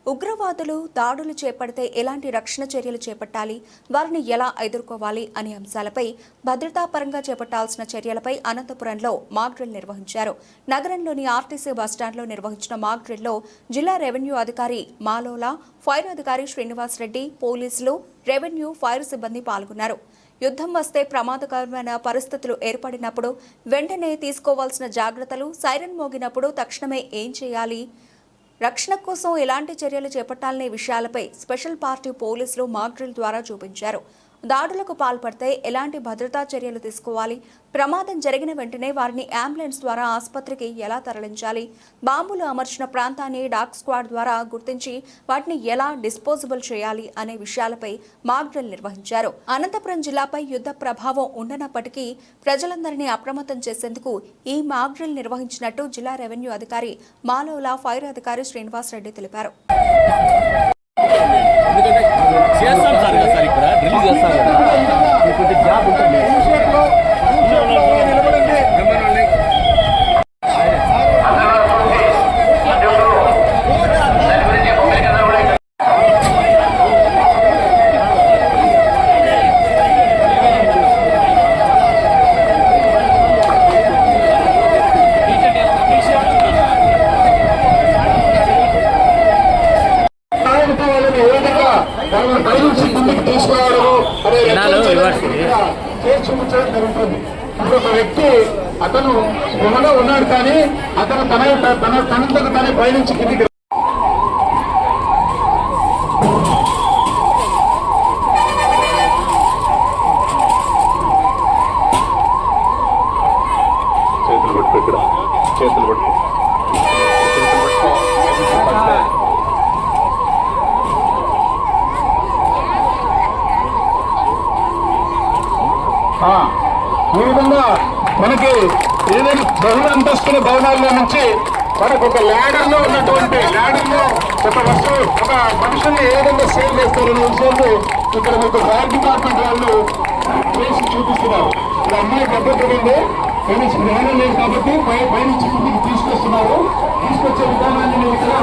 ఉగ్రవాదులు దాడులు చేపడితే ఎలాంటి రక్షణ చర్యలు చేపట్టాలి, వారిని ఎలా ఎదుర్కోవాలి అనే అంశాలపై భద్రతాపరంగా చేపట్టాల్సిన చర్యలపై అనంతపురంలో మాక్ డ్రిల్ నిర్వహించారు. నగరంలోని ఆర్టీసీ బస్టాండ్లో నిర్వహించిన మాక్ డ్రిల్లో జిల్లా రెవెన్యూ అధికారి మాలోలా, ఫైర్ అధికారి శ్రీనివాస్ రెడ్డి, పోలీసులు, రెవెన్యూ, ఫైర్ సిబ్బంది పాల్గొన్నారు. యుద్ధం వస్తే ప్రమాదకరమైన పరిస్థితులు ఏర్పడినప్పుడు వెంటనే తీసుకోవాల్సిన జాగ్రత్తలు, సైరన్ మోగినప్పుడు తక్షణమే ఏం చేయాలి, రక్షణ కోసం ఎలాంటి చర్యలు చేపట్టాలనే విషయాలపై స్పెషల్ పార్టీ పోలీసులు మాక్ డ్రిల్ ద్వారా చూపించారు. దాడులకు పాల్పడితే ఎలాంటి భద్రతా చర్యలు తీసుకోవాలి, ప్రమాదం జరిగిన వెంటనే వారిని అంబులెన్స్ ద్వారా ఆసుపత్రికి ఎలా తరలించాలి, బాంబులు అమర్చిన ప్రాంతాన్ని డాగ్ స్క్వాడ్ ద్వారా గుర్తించి వాటిని ఎలా డిస్పోజబుల్ చేయాలి అనే విషయాలపై మాక్ డ్రిల్ నిర్వహించారు. అనంతపురం జిల్లాపై యుద్ధ ప్రభావం ఉండనప్పటికీ ప్రజలందరినీ అప్రమత్తం చేసేందుకు ఈ మాక్ డ్రిల్ నిర్వహించినట్టు జిల్లా రెవెన్యూ అధికారి మాలోలా, ఫైర్ అధికారి శ్రీనివాస్ రెడ్డి తెలిపారు. చేస్తాం సార్ ఇక్కడ రిలీజ్ చేస్తాం కదా కొంచెం జాబ్ ఉంటుంది. చూపించడం జరుగుతుంది. ఇప్పుడు ఒక వ్యక్తి అతను స్పృహలో ఉన్నాడు, కానీ అతను తనంతకు తనే పైనుంచి కిందికి చేతులు పట్టుకో, ఇక్కడ చేతులు పట్టుకో. ఈ విధంగా మనకి ఏదైనా బహుళ అంతస్తుల భవనాల్లో నుంచి మనకు ఒక ల్యాడర్లో ఉన్నటువంటి ల్యాడర్లో ఒక వస్తువు, ఒక మనుషుల్ని ఏ విధంగా సేవ్ చేస్తారనే విషయాలు ఇక్కడ మీకు ఫైర్ డిపార్ట్మెంట్ వాళ్ళు చేసి చూపిస్తున్నారు. ఈ అమ్మాయి దెబ్బతింది, కానీ స్పృహణం లేదు కాబట్టి పైనుంచి కిందికి తీసుకొస్తున్నారు. తీసుకొచ్చే విధానాన్ని నేను ఇక్కడ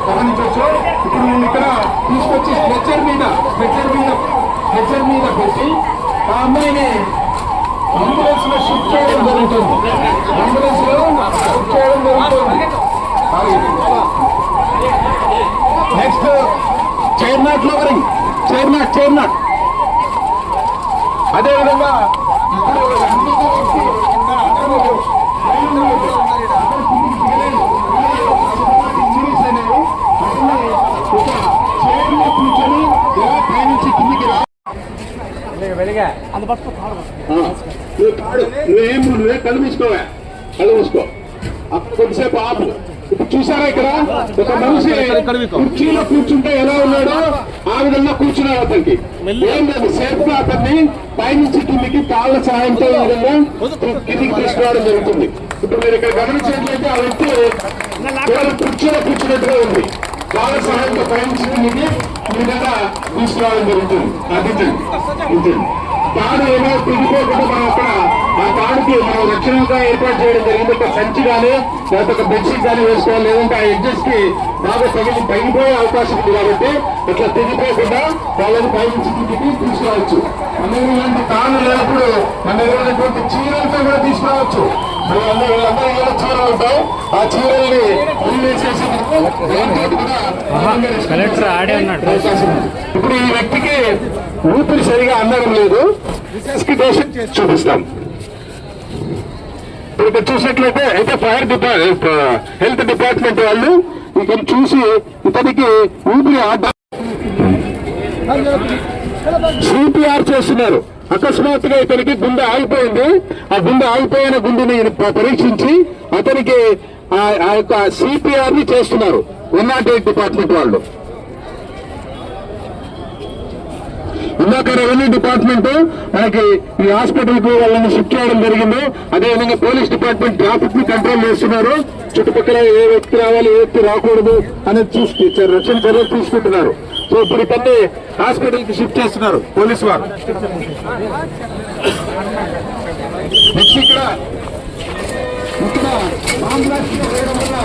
గమనించవచ్చు. ఇప్పుడు నేను ఇక్కడ తీసుకొచ్చి స్ట్రెచ్చర్ మీద పెట్టి ఆ అమ్మాయిని అంబులెన్స్ లో షిఫ్ట్ చేయడం జరుగుతుంది. నెక్స్ట్ చైర్ నాట్ అదేవిధంగా కూర్చొని ఎలా పైనుంచి కిందికి రా. నువ్వే కళ్ళు మూసుకోవా, కళ్ళు మూసుకో. అక్కడ కొద్దిసేపు ఆపు. ఇప్పుడు చూసారా ఇక్కడ ఒక మనిషి కుర్చీలో కూర్చుంటే ఎలా ఉన్నాడో ఆ విధంగా కూర్చున్నాడు. అతనికి ఏం లేదు, సేఫ్ గా అతన్ని పైనుంచి కిందికి కాళ్ళ సహాయంతో ఈ విధంగా కిందికి తీసుకురావడం జరుగుతుంది. ఇప్పుడు మీరు ఇక్కడ గమనించినట్లయితే ఆ వ్యక్తి కుర్చీలో కూర్చున్నట్టుగా ఉంది. కాళ్ళ సహాయంతో పైనుంచి కిందికి ఈ విధంగా తీసుకురావడం జరుగుతుంది. అది తాడు ఏమో తెగిపోకుండా మనం అక్కడ ఆ తాడుకి మనం రక్షణగా ఏర్పాటు చేయడం జరిగింది. ఒక సంచి కానీ లేకపోతే ఒక బెడ్షీట్ కానీ వేసుకోవాలి, లేదంటే ఆ ఎడ్జెస్ కి బాగా తగిలిపోయే అవకాశం ఉంది. కాబట్టి ఇట్లా తెగిపోకుండా వాళ్ళని పైనుంచి కిందికి తీసుకురావచ్చు. మన ఇలాంటి తాళ్ళు లేనప్పుడు మన దగ్గర చీరలతో కూడా తీసుకురావచ్చు. వీళ్ళందరూ చీరలు ఉంటాయి, ఆ చీరల్ని వేసేసి ఇప్పుడు ఈ వ్యక్తికి ఊపిరి సరిగా అందడం లేదు, రిసస్కిటేషన్ చేసి చూపిస్తాం. ఇప్పుడు ఇక్కడ చూసినట్లయితే అయితే హెల్త్ డిపార్ట్మెంట్ వాళ్ళు ఇక్కడ చూసి ఇతనికి ఊపిరి సిపిఆర్ చేస్తున్నారు. అకస్మాత్తుగా ఇతనికి గుండె ఆగిపోయింది. ఆ గుండె ఆగిపోయిన గుండెని పరీక్షించి అతనికి ఆ యొక్క సిపిఆర్ ని చేస్తున్నారు 108 డిపార్ట్మెంట్ వాళ్ళు. ఇందాక రెవెన్యూ డిపార్ట్మెంట్ మనకి ఈ హాస్పిటల్ కు వాళ్ళని షిఫ్ట్ చేయడం జరిగింది. అదేవిధంగా పోలీస్ డిపార్ట్మెంట్ ట్రాఫిక్ ని కంట్రోల్ చేస్తున్నారు. చుట్టుపక్కల ఏ వ్యక్తి రావాలి, ఏ వ్యక్తి రాకూడదు అనేది రక్షణ చర్యలు తీసుకుంటున్నారు. సో ఇప్పుడు ఇతన్ని హాస్పిటల్ కి షిఫ్ట్ చేస్తున్నారు పోలీసు వారు. నెక్స్ట్ ఇక్కడ బాంబ్ బ్లాస్ట్ చేయడం వల్ల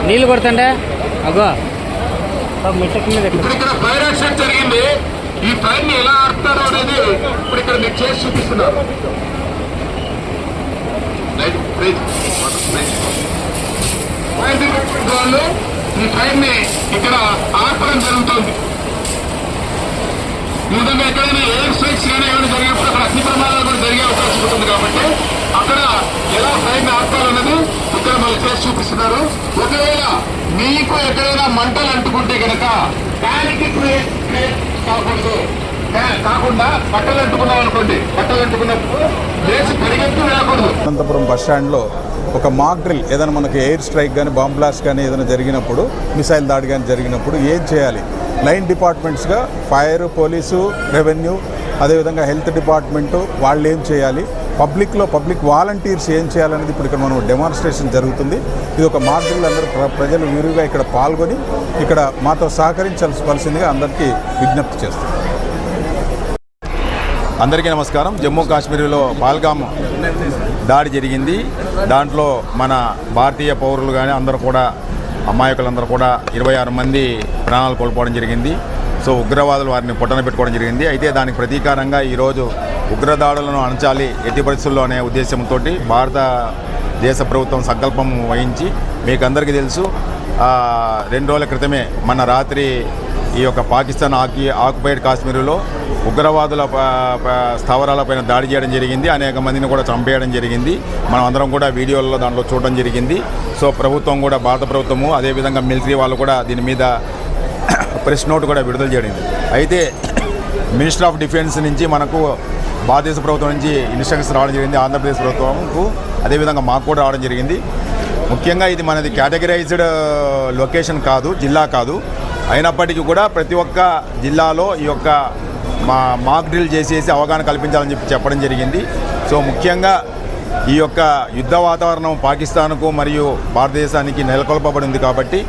నీళ్ళు కొడుతుండే అగో మెట్ట మీద ఇప్పుడు ఇక్కడ ఫైర్ యాక్సిడెంట్ జరిగింది. ఈ ఫైర్ ని ఎలా ఆపుతారో అనేది ఇప్పుడు ఇక్కడ మీరు చేసి చూపిస్తున్నారు. వాళ్ళు ఈ ఫైర్ ని ఇక్కడ ఆపడం జరుగుతుంది. ఈ విధంగా ఎక్కడైనా ఎయిర్ స్ట్రైక్స్ కానీ ఏమైనా జరిగినప్పుడు అక్కడ అగ్ని ప్రమాదాలు కూడా జరిగే అవకాశం ఉంటుంది. కాబట్టి అక్కడ ఎలా ఫైర్ ని ఆపాలన్నది ఇక్కడ వాళ్ళు చేసి చూపిస్తున్నారు. ఒకవేళ మీకు ఎక్కడైనా మంటలు అంటుకుంటే కనుక ప్యానిక్ క్రియేట్ కాకుండా బట్టలు అంటుకున్నాం అనుకోండి, బట్టలు అంటుకున్నప్పుడు లేచి పరిగెత్తు వెళ్ళకూడదు. అనంతపురం బస్టాండ్లో ఒక మాక్ డ్రిల్ ఏదైనా మనకి ఎయిర్ స్ట్రైక్ కానీ బాంబ్ బ్లాస్ట్ కానీ ఏదైనా జరిగినప్పుడు, మిసైల్ దాడి కానీ జరిగినప్పుడు ఏం చేయాలి, లైన్ డిపార్ట్మెంట్స్గా ఫైర్, పోలీసు, రెవెన్యూ, అదేవిధంగా హెల్త్ డిపార్ట్మెంటు వాళ్ళు ఏం చేయాలి, పబ్లిక్ వాలంటీర్స్ ఏం చేయాలనేది ఇప్పుడు ఇక్కడ మనం డెమాన్స్ట్రేషన్ జరుగుతుంది. ఇది ఒక మాక్ డ్రిల్. అందరూ ప్రజలు విరివిగా ఇక్కడ పాల్గొని ఇక్కడ మాతో సహకరించాల్సిందిగా అందరికీ విజ్ఞప్తి చేస్తుంది. అందరికీ నమస్కారం. జమ్మూ కాశ్మీర్లో పహల్గామ్ దాడి జరిగింది. దాంట్లో మన భారతీయ పౌరులు కానీ అందరూ కూడా, అమాయకులందరూ కూడా 26 మంది ప్రాణాలు కోల్పోవడం జరిగింది. సో ఉగ్రవాదులు వారిని పొట్టన పెట్టుకోవడం జరిగింది. అయితే దానికి ప్రతీకారంగా ఈరోజు ఉగ్రదాడులను అణచాలి ఎట్టి పరిస్థితుల్లో అనే ఉద్దేశంతో భారతదేశ ప్రభుత్వం సంకల్పం వహించి, మీకు అందరికీ తెలుసు 2 రోజుల క్రితమే మన రాత్రి ఈ యొక్క పాకిస్తాన్ ఆక్యుపైడ్ కాశ్మీరులో ఉగ్రవాదుల స్థావరాలపైన దాడి చేయడం జరిగింది. అనేక మందిని కూడా చంపేయడం జరిగింది. మనం అందరం కూడా వీడియోల్లో దాంట్లో చూడడం జరిగింది. సో ప్రభుత్వం కూడా, భారత ప్రభుత్వము, అదేవిధంగా మిలిటరీ వాళ్ళు కూడా దీని మీద ప్రెస్ నోట్ కూడా విడుదల చేయడం. అయితే మినిస్టర్ ఆఫ్ డిఫెన్స్ నుంచి మనకు భారతదేశ ప్రభుత్వం నుంచి ఇన్స్ట్రక్షన్స్ రావడం జరిగింది. ఆంధ్రప్రదేశ్ ప్రభుత్వంకు అదేవిధంగా మాకు కూడా రావడం జరిగింది. ముఖ్యంగా ఇది మనది కేటగిరైజ్డ్ లొకేషన్ కాదు, జిల్లా కాదు. అయినప్పటికీ కూడా ప్రతి ఒక్క జిల్లాలో ఈ యొక్క మాక్ డ్రిల్ చేసేసి అవగాహన కల్పించాలని చెప్పడం జరిగింది. సో ముఖ్యంగా ఈ యొక్క యుద్ధ వాతావరణం పాకిస్తాన్కు మరియు భారతదేశానికి నెలకొల్పబడింది. కాబట్టి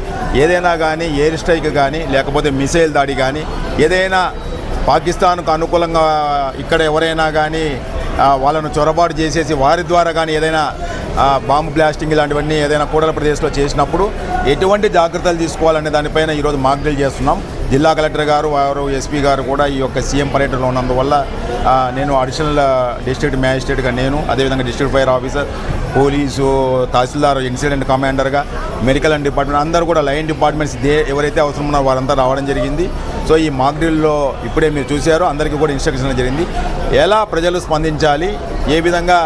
ఏదైనా కానీ ఎయిర్ స్ట్రైక్ కానీ లేకపోతే మిసైల్ దాడి కానీ ఏదైనా పాకిస్తాన్కు అనుకూలంగా ఇక్కడ ఎవరైనా కానీ వాళ్ళను చొరబాటు చేసేసి వారి ద్వారా కానీ ఏదైనా బాంబు బ్లాస్టింగ్ ఇలాంటివన్నీ ఏదైనా కూడల ప్రదేశంలో చేసినప్పుడు ఎటువంటి జాగ్రత్తలు తీసుకోవాలనే దానిపైన ఈరోజు మాక్ డ్రిల్ చేస్తున్నాం. జిల్లా కలెక్టర్ గారు, వారు ఎస్పీ గారు కూడా ఈ యొక్క సీఎం పర్యటనలో ఉన్నందువల్ల నేను అడిషనల్ డిస్ట్రిక్ట్ మ్యాజిస్ట్రేట్గా నేను, అదేవిధంగా డిస్ట్రిక్ట్ ఫైర్ ఆఫీసర్, పోలీసు, తహసీల్దార్, ఇన్సిడెంట్ కమాండర్గా, మెడికల్ అండ్ డిపార్ట్మెంట్ అందరూ కూడా లైన్ డిపార్ట్మెంట్స్ ఎవరైతే అవసరం ఉన్నారో వారంతా రావడం జరిగింది. సో ఈ మాక్ డ్రిల్లో ఇప్పుడే మీరు చూశారో అందరికీ కూడా ఇన్స్ట్రక్షన్ జరిగింది. ఎలా ప్రజలు స్పందించాలి, ఏ విధంగా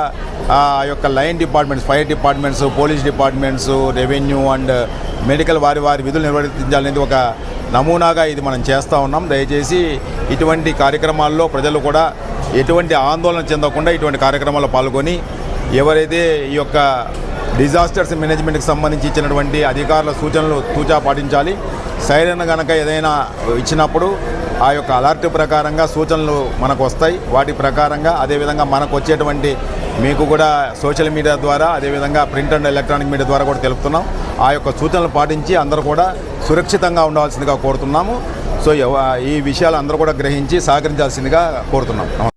ఆ యొక్క line departments, fire departments, police departments, revenue and medical వారి విధులు నిర్వర్తించాలనేది ఒక నమూనాగా ఇది మనం చేస్తూ ఉన్నాం. దయచేసి ఇటువంటి కార్యక్రమాల్లో ప్రజలు కూడా ఎటువంటి ఆందోళన చెందకుండా ఇటువంటి కార్యక్రమాల్లో పాల్గొని ఎవరైతే ఈ యొక్క డిజాస్టర్స్ మేనేజ్మెంట్కి సంబంధించి ఇచ్చినటువంటి అధికారుల సూచనలు తూచా పాటించాలి. సైరన్ కనుక ఏదైనా ఇచ్చినప్పుడు ఆ యొక్క అలర్ట్ ప్రకారంగా సూచనలు మనకు వస్తాయి. వాటి ప్రకారంగా అదేవిధంగా మనకు వచ్చేటువంటి మీకు కూడా సోషల్ మీడియా ద్వారా, అదేవిధంగా ప్రింట్ అండ్ ఎలక్ట్రానిక్ మీడియా ద్వారా కూడా తెలుపుతున్నాం. ఆ యొక్క సూచనలు పాటించి అందరూ కూడా సురక్షితంగా ఉండవలసిందిగా కోరుతున్నాము. సో ఈ విషయాలు అందరూ కూడా గ్రహించి సహకరించాల్సిందిగా కోరుతున్నాం. నమస్కారం.